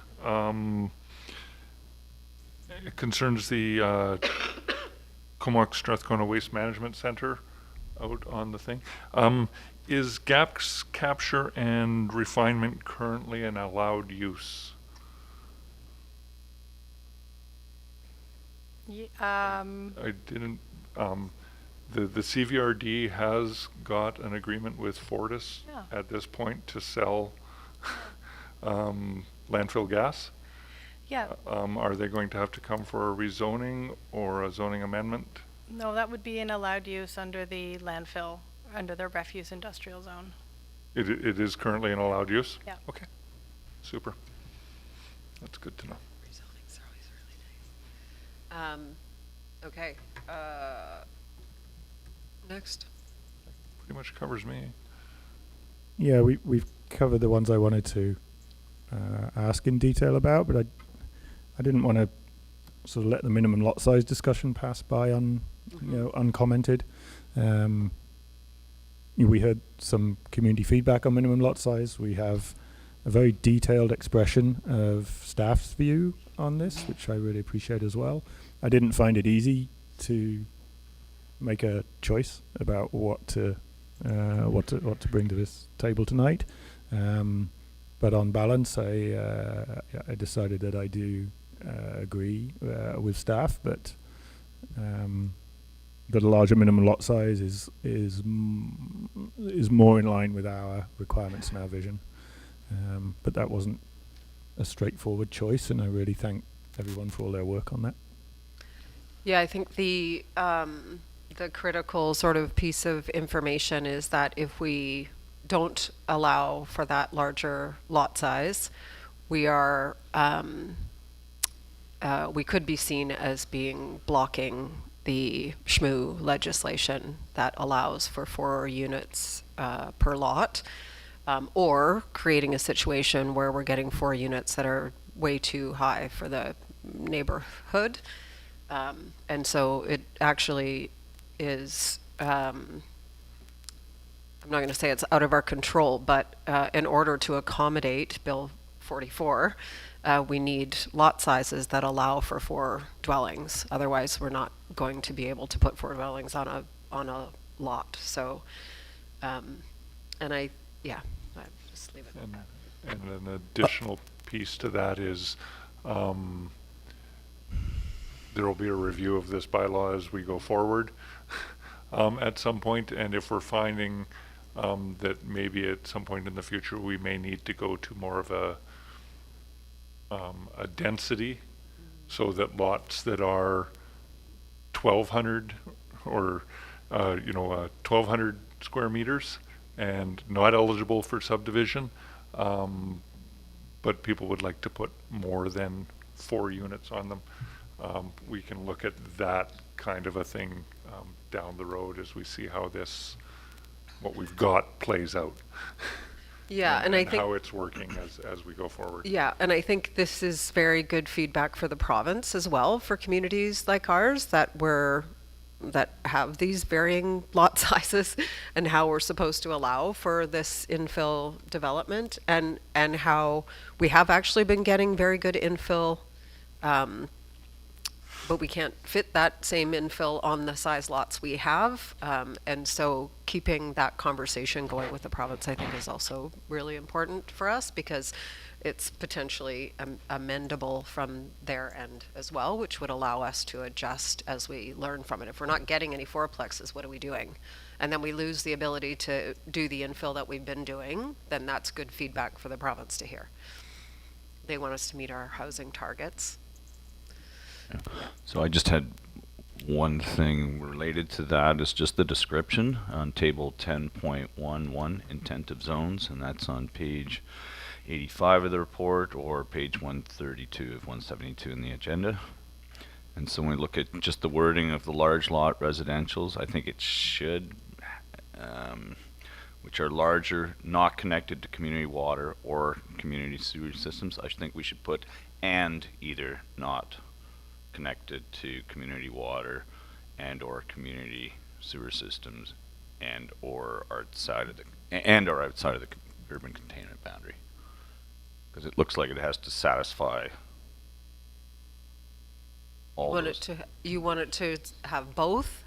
It concerns the Comox Strathcona Waste Management Center out on the thing. Is gas capture and refinement currently an allowed use? I didn't, the CVRD has got an agreement with Fortis Yeah. at this point to sell landfill gas. Yeah, Are they going to have to come for a rezoning or a zoning amendment? no, that would be an allowed use under the landfill, under the refuse industrial zone. It is currently an allowed use? Yeah. Okay, super. That's good to know. Rezonings are always really nice. Okay, next. Pretty much covers me. Yeah, we've covered the ones I wanted to ask in detail about, but I didn't want to sort of let the minimum lot size discussion pass by uncommented. We heard some community feedback on minimum lot size. We have a very detailed expression of staff's view on this, which I really appreciate as well. I didn't find it easy to make a choice about what to bring to this table tonight. But on balance, I decided that I do agree with staff that that a larger minimum lot size is more in line with our requirements and our vision. But that wasn't a straightforward choice, and I really thank everyone for all their work on that. Yeah, I think the critical sort of piece of information is that if we don't allow for that larger lot size, we are we could be seen as being blocking the SHMU legislation that allows for 4 units per lot, or creating a situation where we're getting 4 units that are way too high for the neighborhood. And so it actually is, I'm not going to say it's out of our control, but in order to accommodate Bill 44, we need lot sizes that allow for 4 dwellings. Otherwise, we're not going to be able to put 4 dwellings on a lot. So, and I just leave it at that. And an additional piece to that is there will be a review of this bylaw as we go forward at some point, and if we're finding that maybe at some point in the future we may need to go to more of a density, so that lots that are 1,200 or 1,200 square meters and not eligible for subdivision, but people would like to put more than 4 units on them. We can look at that kind of a thing down the road as we see how what we've got plays out. Yeah, and I think how it's working as we go forward. Yeah, and I think this is very good feedback for the province as well, for communities like ours that have these varying lot sizes, and how we're supposed to allow for this infill development, and how we have actually been getting very good infill, but we can't fit that same infill on the size lots we have. And so keeping that conversation going with the province, I think, is also really important for us, because it's potentially amendable from their end as well, which would allow us to adjust as we learn from it. If we're not getting any fourplexes, what are we doing? And then we lose the ability to do the infill that we've been doing, then that's good feedback for the province to hear. They want us to meet our housing targets. So I just had one thing related to that. Is just the description on table 10.11, intent of zones, and that's on page 85 of the report, or page 132 of 172 in the agenda. And so when we look at just the wording of the large lot residentials, I think it should, which are larger, not connected to community water or community sewage systems, I think we should put and either not connected to community water and or community sewer systems and or outside of the urban containment boundary, because it looks like it has to satisfy all those. You want it to have both?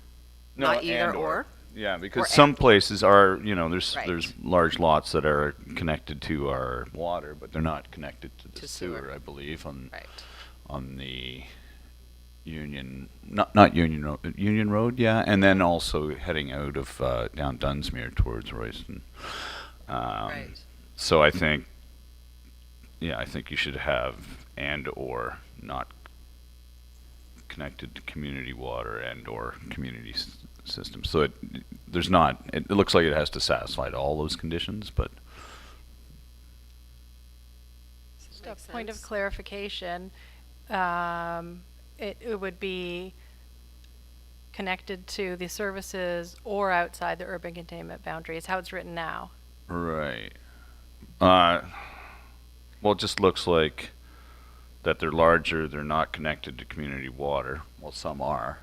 No, Not either and or? Yeah, because Or some and. places are, there's Right. large lots that are connected to our water, but they're not connected to the To sewer, sewer. I believe, Right. on the not Union Road, yeah, and then also heading out of down Dunsmuir towards Royston. Right. So I think, yeah, I think you should have and or not connected to community water and or community system. So it looks like it has to satisfy all those conditions, but Just a Makes point of sense. clarification, it would be connected to the services or outside the urban containment boundary, is how it's written now. right. Well, it just looks like that they're larger, they're not connected to community water. Well, some are.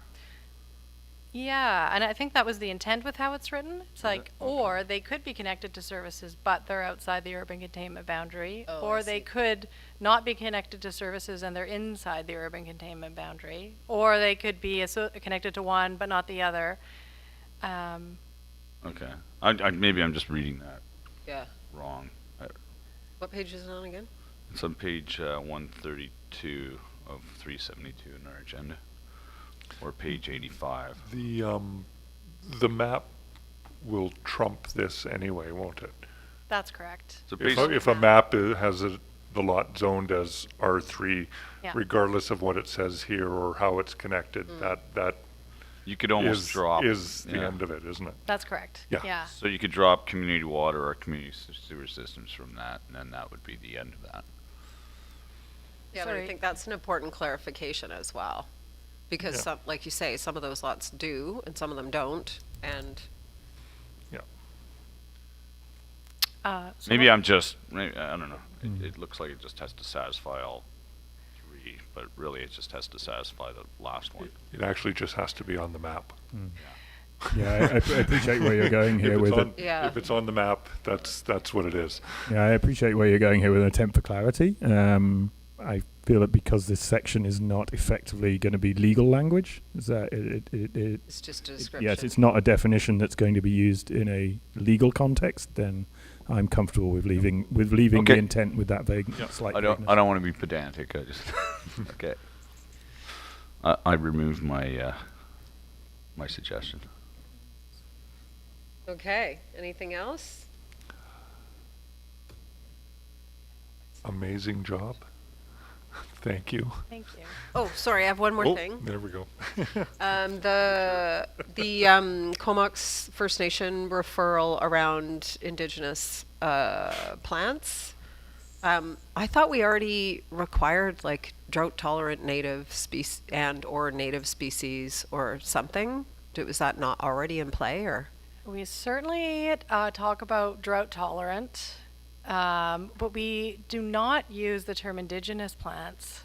Yeah, and I think that was the intent with how it's written. It's like, Okay. or they could be connected to services, but they're outside the urban containment boundary. Oh, I Or they see. could not be connected to services and they're inside the urban containment boundary. Or they could be connected to one but not the other. Okay. Maybe I'm just reading that Yeah. wrong. What page is it on again? It's on page 132 of 372 in our agenda, or page 85. The map will trump this anyway, won't it? That's correct. So If a map has the lot zoned as R3, Yeah. regardless of what it says here or how it's connected, that you could almost drop. is the yeah. end of it, isn't it? That's correct. Yeah. Yeah. So you could drop community water or community sewer systems from that, and then that would be the end of that. Yeah, but I Sorry. think that's an important clarification as well. Because Yeah. some, like you say, some of those lots do and some of them don't. And Yeah. So Maybe what- I'm just, I don't know. It looks like it just has to satisfy all three, but really it just has to satisfy the last one. It actually just has to be on the map. Yeah, I appreciate where you're going here If with it's it. on, Yeah. if it's on the map, that's what it is. Yeah, I appreciate where you're going here with an attempt for clarity. I feel that because this section is not effectively going to be legal language, is that it's just a description. yes, it's not a definition that's going to be used in a legal context, then I'm comfortable with leaving the Okay. intent with that vague, Yep. slight I don't vagueness. want to be pedantic. I just okay. I removed my my suggestion. Okay. Anything else? Amazing job. Thank you. Thank you. Oh, sorry. I have one more Oh, thing. there we go. The Comox First Nation referral around indigenous plants. I thought we already required like drought tolerant native species and or native species or something. Was that not already in play or? We certainly talk about drought tolerant, but we do not use the term indigenous plants.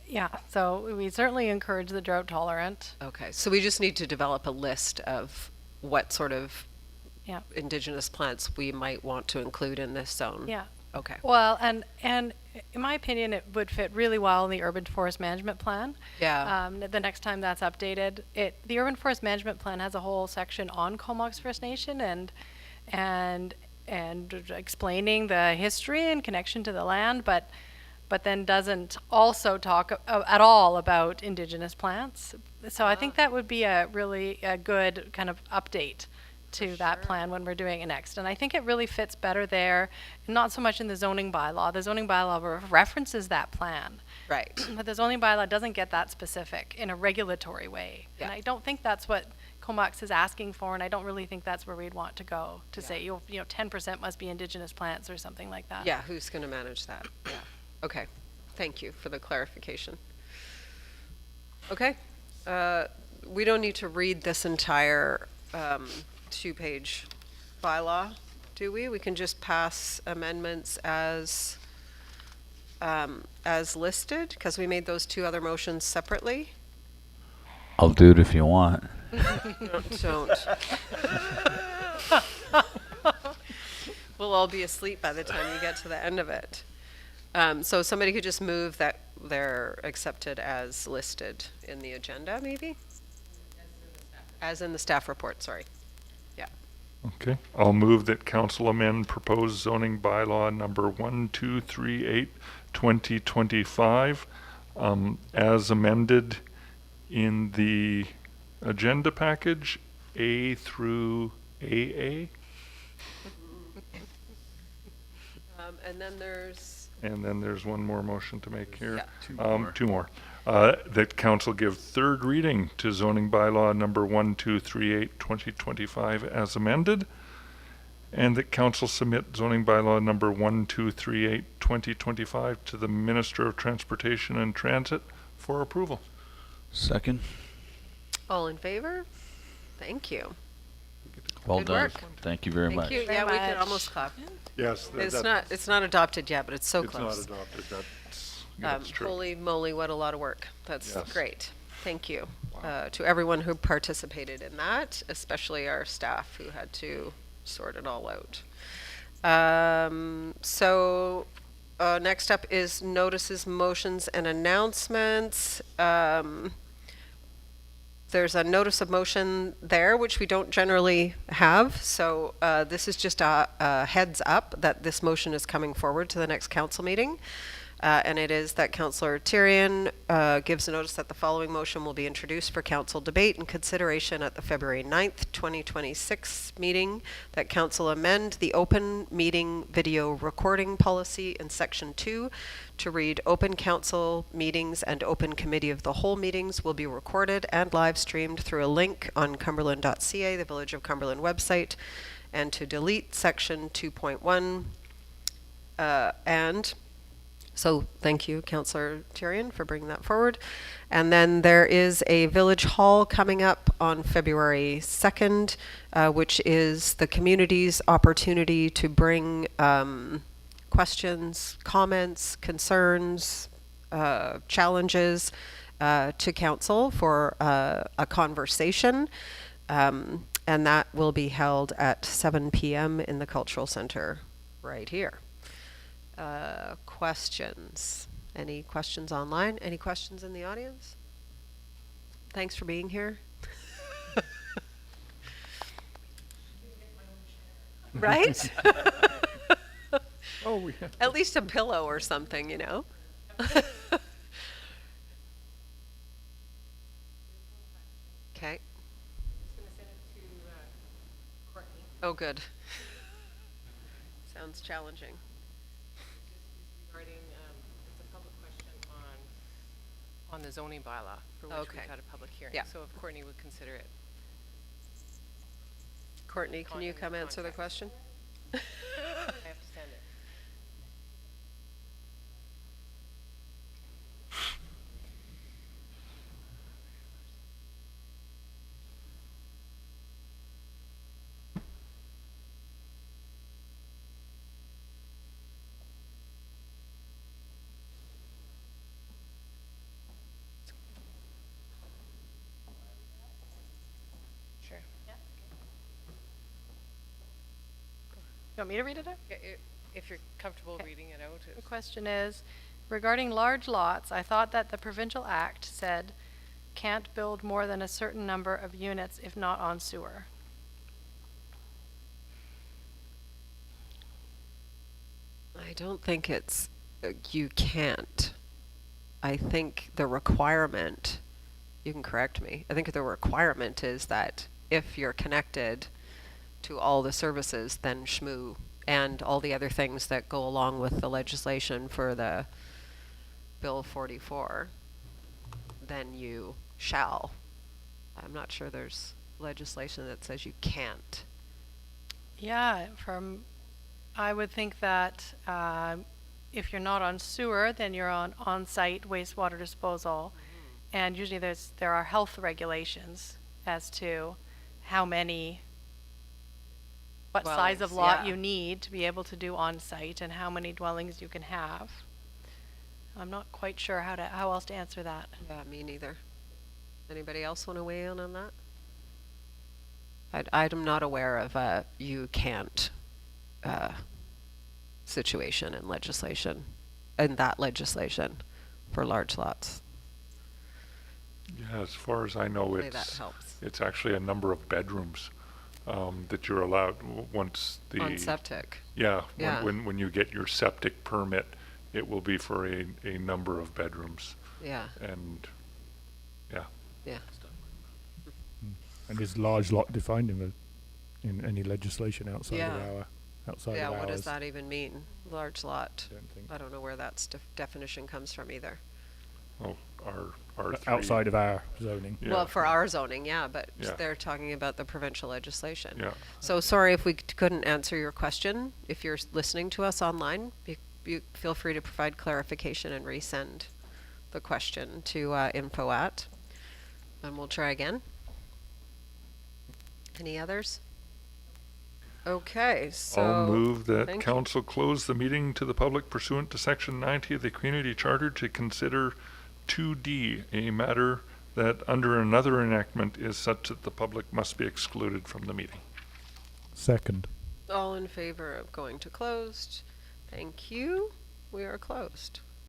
Yeah, so we certainly encourage the drought tolerant. Okay, so we just need to develop a list of what sort of Yeah. indigenous plants we might want to include in this zone. Yeah. Okay. Well, and in my opinion, it would fit really well in the urban forest management plan. Yeah. The next time that's updated, the urban forest management plan has a whole section on Comox First Nation and explaining the history and connection to the land, but then doesn't also talk at all about indigenous plants. So I think that would be a really good kind of update to that plan when we're doing it next. And I think it really fits better there, not so much in the zoning bylaw. The zoning bylaw references that plan. Right. But the zoning bylaw doesn't get that specific in a regulatory way. And Yeah. I don't think that's what Comox is asking for, and I don't really think that's where we'd want to go, to say, 10% must be indigenous plants or something like that. Yeah, who's going to manage that? Yeah. Okay. Thank you for the clarification. Okay. We don't need to read this entire two-page bylaw, do we? We can just pass amendments as listed, because we made those two other motions separately. I'll do it if you want. Don't. We'll all be asleep by the time you get to the end of it. So somebody could just move that they're accepted as listed in the agenda, maybe? As in the staff report, sorry. Yeah. Okay, I'll move that council amend proposed zoning bylaw number 1238, 2025, as amended in the agenda package A through AA. And then there's, And then there's one more motion to make here. Yeah. Two more. That council give third reading to zoning bylaw number 1238, 2025 as amended. And that council submit zoning bylaw number 1238, 2025 to the Minister of Transportation and Transit for approval. Second. all in favor? Thank you. Well Good done. work. Thank you very Thank much. you. Very Yeah, we could much. almost clap. Yes. It's not adopted yet, but it's so It's close. not adopted, that's true. Holy moly, what a lot of work. That's Yes. great. Thank you Wow. to everyone who participated in that, especially our staff who had to sort it all out. Next up is notices, motions, and announcements. There's a notice of motion there, which we don't generally have. So this is just a heads up that this motion is coming forward to the next council meeting. And it is that Councillor Tyrion gives a notice that the following motion will be introduced for council debate and consideration at the February 9th, 2026 meeting, that council amend the open meeting video recording policy in section 2 to read open council meetings and open committee of the whole meetings will be recorded and live streamed through a link on cumberland.ca, the Village of Cumberland website, and to delete section 2.1 So thank you, Councillor Tyrion, for bringing that forward. And then there is a village hall coming up on February 2nd, which is the community's opportunity to bring questions, comments, concerns, challenges to council for a conversation. And that will be held at 7 p.m. in the Cultural Center right here. Questions? Any questions online? Any questions in the audience? Thanks for being here. Right? Oh, we At least a pillow or something, you know? Okay. Oh, good. Sounds challenging. Regarding, it's a public question on the zoning bylaw, for which Okay. we've had a public hearing. Yeah. So if Courtney would consider it. Courtney, can you Con- come answer the context. question? I have to stand it. Sure. You want me to read it out? If you're comfortable reading it out. The question is, regarding large lots, I thought that the provincial act said can't build more than a certain number of units if not on sewer. I don't think it's, you can't. I think the requirement, you can correct me, I think the requirement is that if you're connected to all the services, then SHMU and all the other things that go along with the legislation for the Bill 44, then you shall. I'm not sure there's legislation that says you can't. Yeah, I would think that if you're not on sewer, then you're on site wastewater disposal, and usually there are health regulations as to how many, what size of Dwellings, lot yeah. you need to be able to do on site, and how many dwellings you can have. I'm not quite sure how else to answer that. Yeah, me neither. Anybody else want to weigh in on that? I'm not aware of a you can't situation in legislation, in that legislation for large lots. Yeah, as far as I know, Hopefully that helps. it's actually a number of bedrooms that you're allowed once the On septic. yeah, Yeah. when you get your septic permit, it will be for a number of bedrooms, Yeah, and yeah. yeah. And is large lot defined in any legislation outside Yeah. of our outside Yeah, of what does ours? that even mean? Large lot. I don't think. I don't know where that definition comes from either. Oh, our Outside of our zoning. Yeah. Well, for our zoning, yeah, but Yeah. they're talking about the provincial legislation. Yeah. So sorry if we couldn't answer your question. If you're listening to us online, you feel free to provide clarification and resend the question to info at, and we'll try again. Any others? Okay, so. I'll move that thank you. council close the meeting to the public pursuant to section 90 of the community charter to consider 2D, a matter that under another enactment is such that the public must be excluded from the meeting. Second. All in favor of going to closed? Thank you. We are closed.